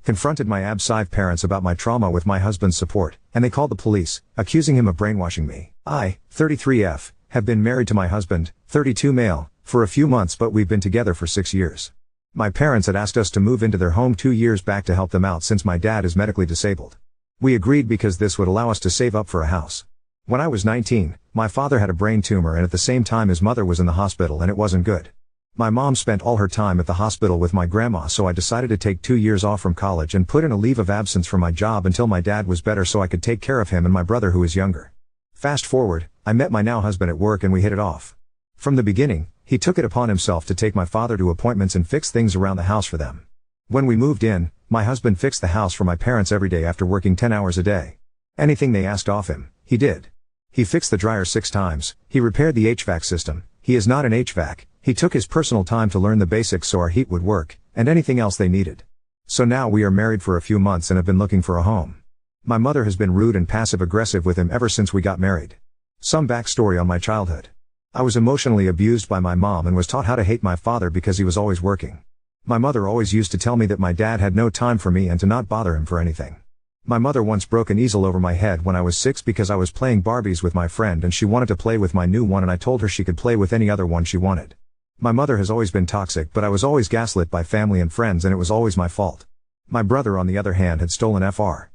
Confronted my Ab-sive parents about my trauma with my husband's support, and they called the police, accusing him of brainwashing me. I, 33F, have been married to my husband, 32 male, for a few months, but we've been together for 6 years. My parents had asked us to move into their home 2 years back to help them out since my dad is medically disabled. We agreed because this would allow us to save up for a house. When I was 19, my father had a brain tumor, and at the same time his mother was in the hospital, and it wasn't good. My mom spent all her time at the hospital with my grandma, so I decided to take 2 years off from college and put in a leave of absence from my job until my dad was better so I could take care of him and my brother who is younger. Fast forward, I met my now husband at work and we hit it off. From the beginning, he took it upon himself to take my father to appointments and fix things around the house for them. When we moved in, my husband fixed the house for my parents every day after working 10 hours a day. Anything they asked of him, he did. He fixed the dryer 6 times, he repaired the HVAC system. He is not an HVAC. He took his personal time to learn the basics so our heat would work, and anything else they needed. So now we are married for a few months and have been looking for a home. My mother has been rude and passive-aggressive with him ever since we got married. Some backstory on my childhood. I was emotionally abused by my mom and was taught how to hate my father because he was always working. My mother always used to tell me that my dad had no time for me and to not bother him for anything. My mother once broke an easel over my head when I was 6 because I was playing Barbies with my friend and she wanted to play with my new one, and I told her she could play with any other one she wanted. My mother has always been toxic, but I was always gaslit by family and friends, and it was always my fault. My brother on the other hand had stolen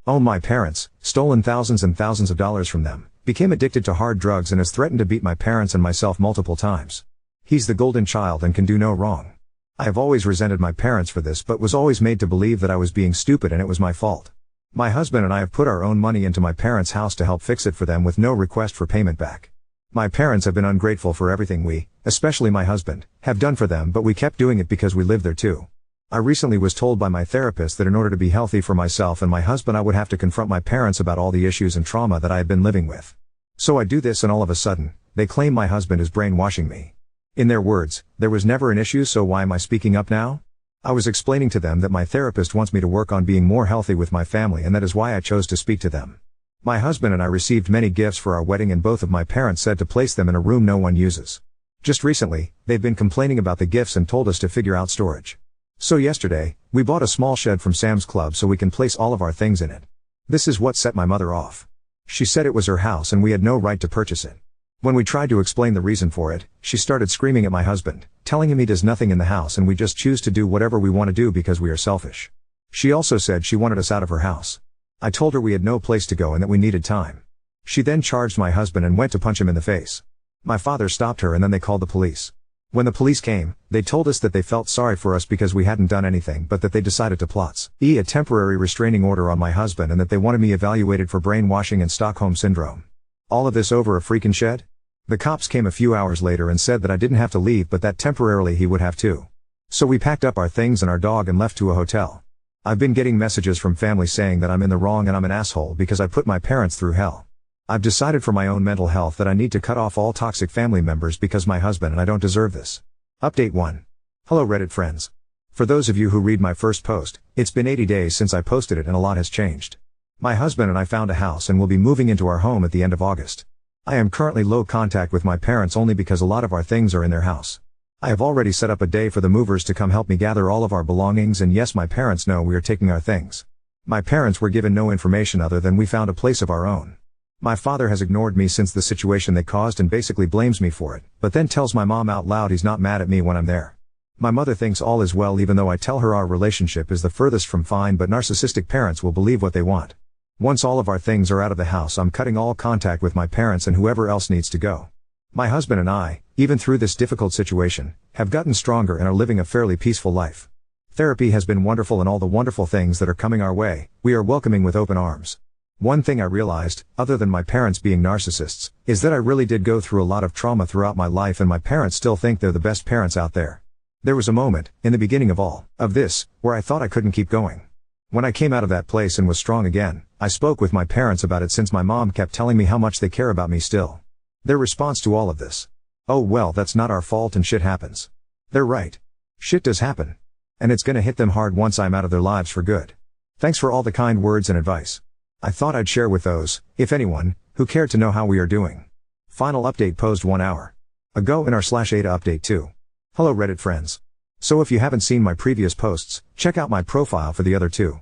owned my parents, stolen thousands and thousands of dollars from them, became addicted to hard drugs and has threatened to beat my parents and myself multiple times. He's the golden child and can do no wrong. I have always resented my parents for this, but was always made to believe that I was being stupid and it was my fault. My husband and I have put our own money into my parents' house to help fix it for them with no request for payment back. My parents have been ungrateful for everything we, especially my husband, have done for them, but we kept doing it because we live there too. I recently was told by my therapist that in order to be healthy for myself and my husband I would have to confront my parents about all the issues and trauma that I had been living with. So I do this and all of a sudden, they claim my husband is brainwashing me. In their words, there was never an issue, so why am I speaking up now? I was explaining to them that my therapist wants me to work on being more healthy with my family, and that is why I chose to speak to them. My husband and I received many gifts for our wedding, and both of my parents said to place them in a room no one uses. Just recently, they've been complaining about the gifts and told us to figure out storage. So yesterday, we bought a small shed from Sam's Club so we can place all of our things in it. This is what set my mother off. She said it was her house and we had no right to purchase it. When we tried to explain the reason for it, she started screaming at my husband, telling him he does nothing in the house and we just choose to do whatever we want to do because we are selfish. She also said she wanted us out of her house. I told her we had no place to go and that we needed time. She then charged my husband and went to punch him in the face. My father stopped her and then they called the police. When the police came, they told us that they felt sorry for us because we hadn't done anything, but that they decided to plot a temporary restraining order on my husband and that they wanted me evaluated for brainwashing and Stockholm Syndrome. All of this over a freaking shed? The cops came a few hours later and said that I didn't have to leave, but that temporarily he would have to. So we packed up our things and our dog and left to a hotel. I've been getting messages from family saying that I'm in the wrong and I'm an asshole because I put my parents through hell. I've decided for my own mental health that I need to cut off all toxic family members because my husband and I don't deserve this. Update 1. Hello Reddit friends. For those of you who read my first post, it's been 80 days since I posted it and a lot has changed. My husband and I found a house and will be moving into our home at the end of August. I am currently low contact with my parents only because a lot of our things are in their house. I have already set up a day for the movers to come help me gather all of our belongings, and yes, my parents know we are taking our things. My parents were given no information other than we found a place of our own. My father has ignored me since the situation they caused and basically blames me for it, but then tells my mom out loud he's not mad at me when I'm there. My mother thinks all is well even though I tell her our relationship is the furthest from fine, but narcissistic parents will believe what they want. Once all of our things are out of the house, I'm cutting all contact with my parents and whoever else needs to go. My husband and I, even through this difficult situation, have gotten stronger and are living a fairly peaceful life. Therapy has been wonderful, and all the wonderful things that are coming our way, we are welcoming with open arms. One thing I realized, other than my parents being narcissists, is that I really did go through a lot of trauma throughout my life, and my parents still think they're the best parents out there. There was a moment, in the beginning of all of this, where I thought I couldn't keep going. When I came out of that place and was strong again, I spoke with my parents about it since my mom kept telling me how much they care about me still. Their response to all of this: oh well, that's not our fault and shit happens. They're right. Shit does happen. And it's gonna hit them hard once I'm out of their lives for good. Thanks for all the kind words and advice. I thought I'd share with those, if anyone, who cared to know how we are doing. Final update posed 1 hour ago in our /Ada update 2. Hello Reddit friends. So if you haven't seen my previous posts, check out my profile for the other two.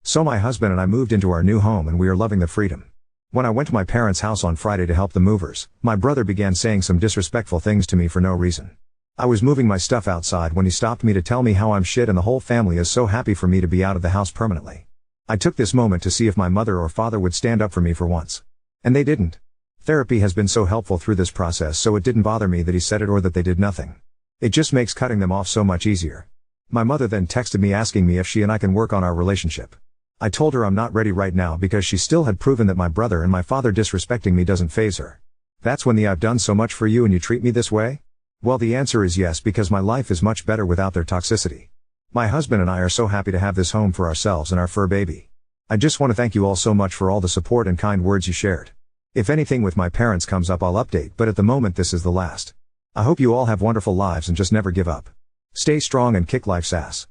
So my husband and I moved into our new home and we are loving the freedom. When I went to my parents' house on Friday to help the movers, my brother began saying some disrespectful things to me for no reason. I was moving my stuff outside when he stopped me to tell me how I'm shit and the whole family is so happy for me to be out of the house permanently. I took this moment to see if my mother or father would stand up for me for once. And they didn't. Therapy has been so helpful through this process, so it didn't bother me that he said it or that they did nothing. It just makes cutting them off so much easier. My mother then texted me asking me if she and I can work on our relationship. I told her I'm not ready right now because she still had proven that my brother and my father disrespecting me doesn't faze her. That's when the "I've done so much for you and you treat me this way?" Well, the answer is yes, because my life is much better without their toxicity. My husband and I are so happy to have this home for ourselves and our fur baby. I just want to thank you all so much for all the support and kind words you shared. If anything with my parents comes up, I'll update, but at the moment this is the last. I hope you all have wonderful lives and just never give up. Stay strong and kick life's ass.